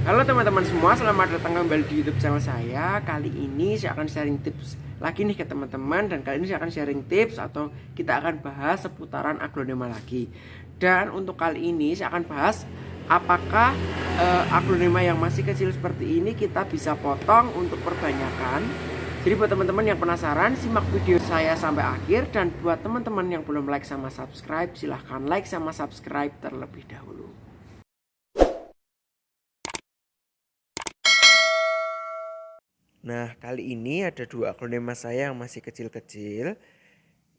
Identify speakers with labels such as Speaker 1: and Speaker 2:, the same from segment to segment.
Speaker 1: Halo teman-teman semua, selamat datang kembali di YouTube channel saya. Kali ini saya akan sharing tips lagi nih ke teman-teman, dan kali ini saya akan sharing tips atau kita akan bahas seputaran aglonema lagi. Dan untuk kali ini saya akan bahas apakah aglonema yang masih kecil seperti ini kita bisa potong untuk perbanyakan. Jadi buat teman-teman yang penasaran, simak video saya sampai akhir, dan buat teman-teman yang belum like sama subscribe, silahkan like sama subscribe terlebih dahulu. Nah, kali ini ada dua aglonema saya yang masih kecil-kecil.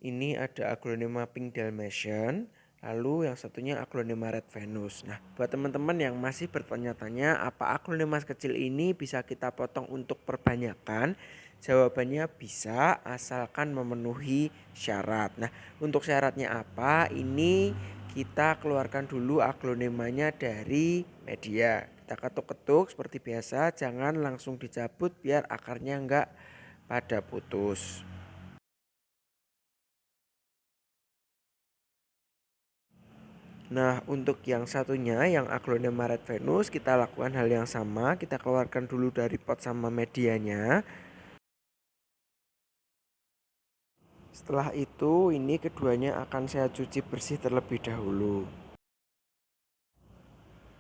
Speaker 1: Ini ada aglonema Pink Dalmatian, lalu yang satunya aglonema Red Venus. Nah, buat teman-teman yang masih bertanya-tanya apa aglonema kecil ini bisa kita potong untuk perbanyakan, jawabannya bisa, asalkan memenuhi syarat. Nah, untuk syaratnya apa? Ini kita keluarkan dulu aglonemanya dari media. Kita ketuk-ketuk seperti biasa, jangan langsung dicabut biar akarnya enggak pada putus. Nah, untuk yang satunya yang aglonema Red Venus, kita lakukan hal yang sama. Kita keluarkan dulu dari pot sama medianya. Setelah itu ini keduanya akan saya cuci bersih terlebih dahulu.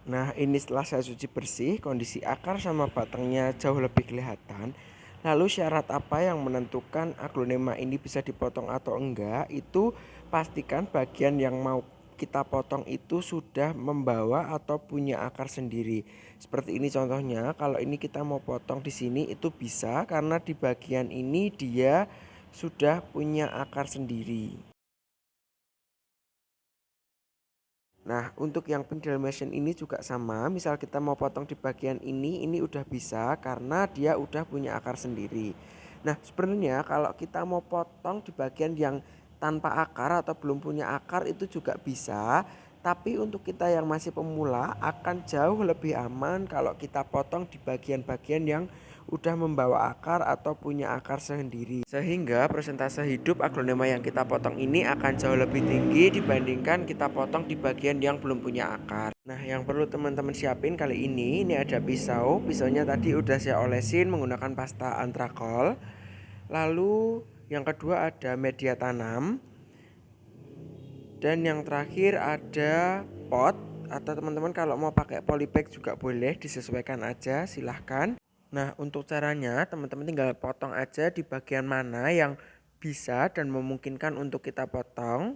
Speaker 1: Nah, ini setelah saya cuci bersih, kondisi akar sama batangnya jauh lebih kelihatan. Lalu syarat apa yang menentukan aglonema ini bisa dipotong atau enggak? Itu pastikan bagian yang mau kita potong itu sudah membawa atau punya akar sendiri. Seperti ini contohnya, kalau ini kita mau potong di sini itu bisa karena di bagian ini dia sudah punya akar sendiri. Nah, untuk yang Pink Dalmatian ini juga sama. Misal kita mau potong di bagian ini udah bisa karena dia udah punya akar sendiri. Nah, sebenarnya kalau kita mau potong di bagian yang tanpa akar atau belum punya akar itu juga bisa. Tapi untuk kita yang masih pemula akan jauh lebih aman kalau kita potong di bagian-bagian yang udah membawa akar atau punya akar sendiri, sehingga persentase hidup aglonema yang kita potong ini akan jauh lebih tinggi dibandingkan kita potong di bagian yang belum punya akar. Nah, yang perlu teman-teman siapin kali ini ada pisaunya tadi udah saya olesin menggunakan pasta antrakol. Lalu yang kedua ada media tanam, dan yang terakhir ada pot, atau teman-teman kalau mau pakai polybag juga boleh, disesuaikan aja, silahkan. Nah, untuk caranya teman-teman tinggal potong aja di bagian mana yang bisa dan memungkinkan untuk kita potong.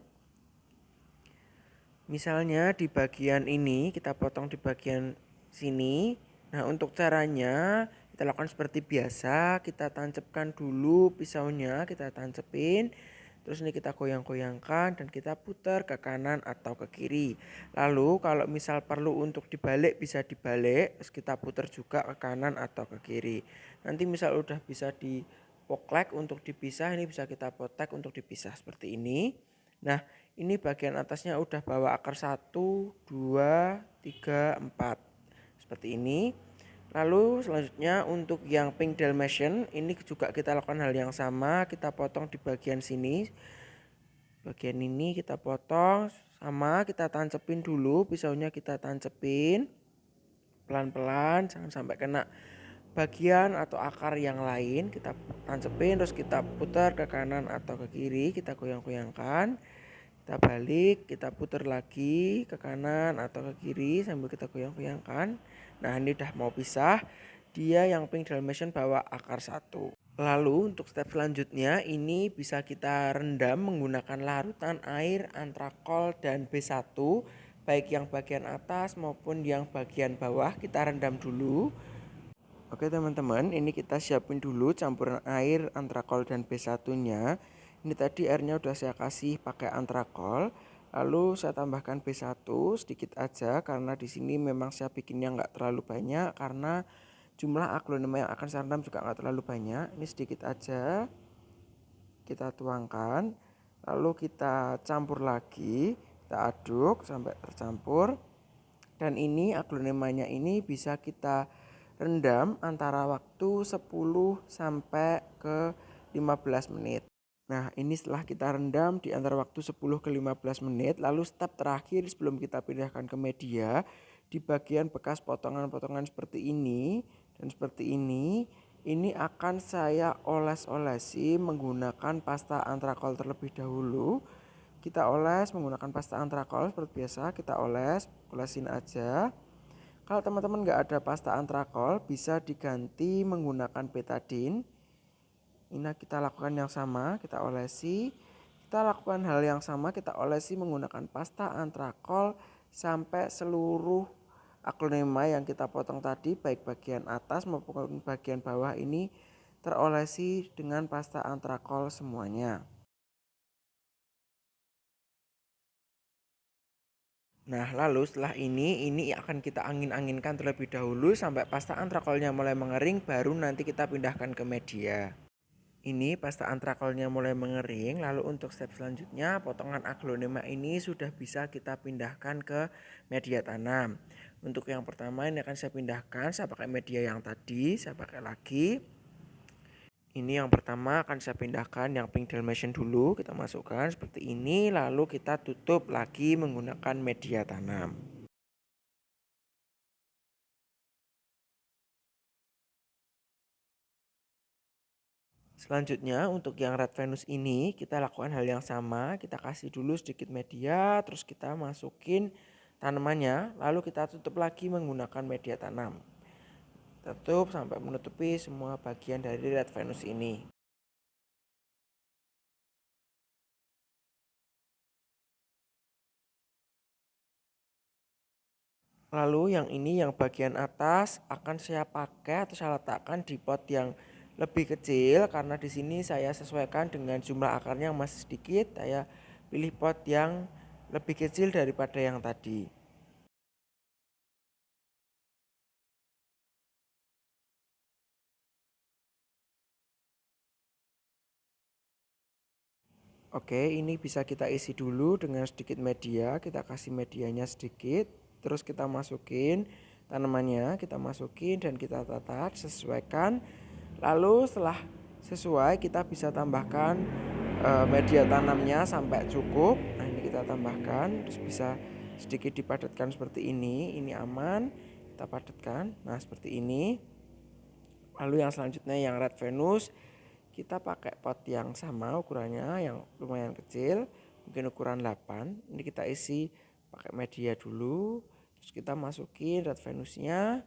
Speaker 1: Misalnya di bagian ini kita potong di bagian sini. Nah, untuk caranya kita lakukan seperti biasa, kita tancapkan dulu pisaunya, kita tancepin. Terus ini kita goyang-goyangkan dan kita putar ke kanan atau ke kiri. Lalu kalau misal perlu untuk dibalik bisa dibalik, terus kita putar juga ke kanan atau ke kiri. Nanti misal udah bisa dipoklek untuk dipisah, ini bisa kita potek untuk dipisah seperti ini. Nah, ini bagian atasnya udah bawa akar 1, 2, 3, 4 seperti ini. Lalu selanjutnya untuk yang Pink Dalmatian ini juga kita lakukan hal yang sama, kita potong di bagian sini. Bagian ini kita potong sama, kita tancepin dulu, pisaunya kita tancepin pelan-pelan, jangan sampai kena bagian atau akar yang lain. Kita tancepin terus kita putar ke kanan atau ke kiri, kita goyang-goyangkan. Kita balik, kita putar lagi ke kanan atau ke kiri sambil kita goyang-goyangkan. Nah, ini udah mau pisah. Dia yang Pink Dalmatian bawa akar 1. Lalu untuk step selanjutnya ini bisa kita rendam menggunakan larutan air antrakol dan B1, baik yang bagian atas maupun yang bagian bawah kita rendam dulu. Oke teman-teman, ini kita siapin dulu campuran air antrakol dan B1-nya. Ini tadi airnya udah saya kasih pakai antrakol. Lalu saya tambahkan B1 sedikit aja karena di sini memang saya bikinnya nggak terlalu banyak karena jumlah aglonema yang akan saya rendam juga nggak terlalu banyak. Ini sedikit aja kita tuangkan, lalu kita campur lagi, kita aduk sampai tercampur. Dan ini aglonemanya ini bisa kita rendam antara waktu 10 sampai ke 15 menit. Nah, ini setelah kita rendam di antara waktu 10 ke 15 menit, lalu step terakhir sebelum kita pindahkan ke media, di bagian bekas potongan-potongan seperti ini dan seperti ini akan saya oles-olesi menggunakan pasta antrakol terlebih dahulu. Kita oles menggunakan pasta antrakol seperti biasa, kita olesin aja. Kalau teman-teman nggak ada pasta antrakol, bisa diganti menggunakan betadine. Ini kita lakukan yang sama, kita olesi. Kita lakukan hal yang sama, kita olesi menggunakan pasta antrakol sampai seluruh aglonema yang kita potong tadi, baik bagian atas maupun bagian bawah ini terolesi dengan pasta antrakol semuanya. Nah, lalu setelah ini akan kita angin-anginkan terlebih dahulu sampai pasta antrakolnya mulai mengering, baru nanti kita pindahkan ke media. Ini pasta antrakolnya mulai mengering, lalu untuk step selanjutnya potongan aglonema ini sudah bisa kita pindahkan ke media tanam. Untuk yang pertama ini akan saya pindahkan, saya pakai media yang tadi, saya pakai lagi. Ini yang pertama akan saya pindahkan yang pink Dalmatian dulu, kita masukkan seperti ini, lalu kita tutup lagi menggunakan media tanam. Selanjutnya untuk yang red Venus ini kita lakukan hal yang sama, kita kasih dulu sedikit media, terus kita masukin tanamannya, lalu kita tutup lagi menggunakan media tanam. Tutup sampai menutupi semua bagian dari red Venus ini. Lalu yang ini yang bagian atas akan saya pakai atau saya letakkan di pot yang lebih kecil, karena di sini saya sesuaikan dengan jumlah akarnya yang masih sedikit. Saya pilih pot yang lebih kecil daripada yang tadi. Oke, ini bisa kita isi dulu dengan sedikit media, kita kasih medianya sedikit, terus kita masukin tanamannya, kita masukin dan kita tata sesuaikan. Lalu setelah sesuai kita bisa tambahkan media tanamnya sampai cukup. Nah, ini kita tambahkan, terus bisa sedikit dipadatkan seperti ini aman, kita padatkan. Nah, seperti ini. Lalu yang selanjutnya yang red Venus, kita pakai pot yang sama ukurannya, yang lumayan kecil, mungkin ukuran 8. Ini kita isi pakai media dulu, terus kita masukin red Venusnya.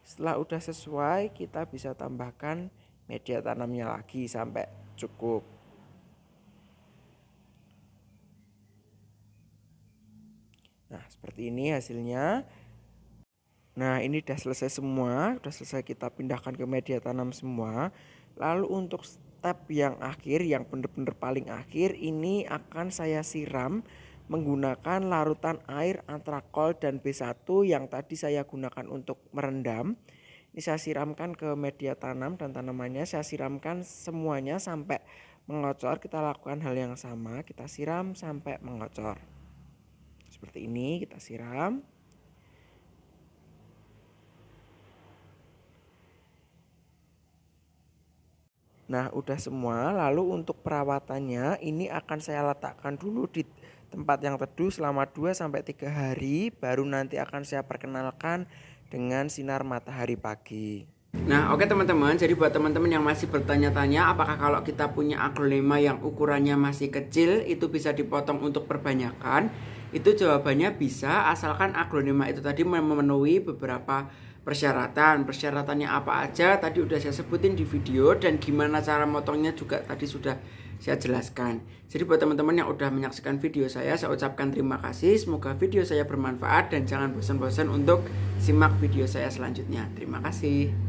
Speaker 1: Setelah udah sesuai, kita bisa tambahkan media tanamnya lagi sampai cukup. Nah, seperti ini hasilnya. Nah, ini udah selesai semua, udah selesai kita pindahkan ke media tanam semua. Lalu untuk step yang akhir, yang benar-benar paling akhir, ini akan saya siram menggunakan larutan air antrakol dan B1 yang tadi saya gunakan untuk merendam. Ini saya siramkan ke media tanam dan tanamannya, saya siramkan semuanya sampai mengocor. Kita lakukan hal yang sama, kita siram sampai mengocor. Seperti ini kita siram. Nah, udah semua. Lalu untuk perawatannya ini akan saya letakkan dulu di tempat yang teduh selama 2-3 hari, baru nanti akan saya perkenalkan dengan sinar matahari pagi.
Speaker 2: Nah, oke teman-teman, jadi buat teman-teman yang masih bertanya-tanya apakah kalau kita punya aglonema yang ukurannya masih kecil itu bisa dipotong untuk perbanyakan, itu jawabannya bisa, asalkan aglonema itu tadi memenuhi beberapa persyaratan. Persyaratannya apa aja tadi udah saya sebutin di video, dan gimana cara motongnya juga tadi sudah saya jelaskan. Jadi buat teman-teman yang udah menyaksikan video saya ucapkan terima kasih. Semoga video saya bermanfaat dan jangan bosan-bosan untuk simak video saya selanjutnya. Terima kasih.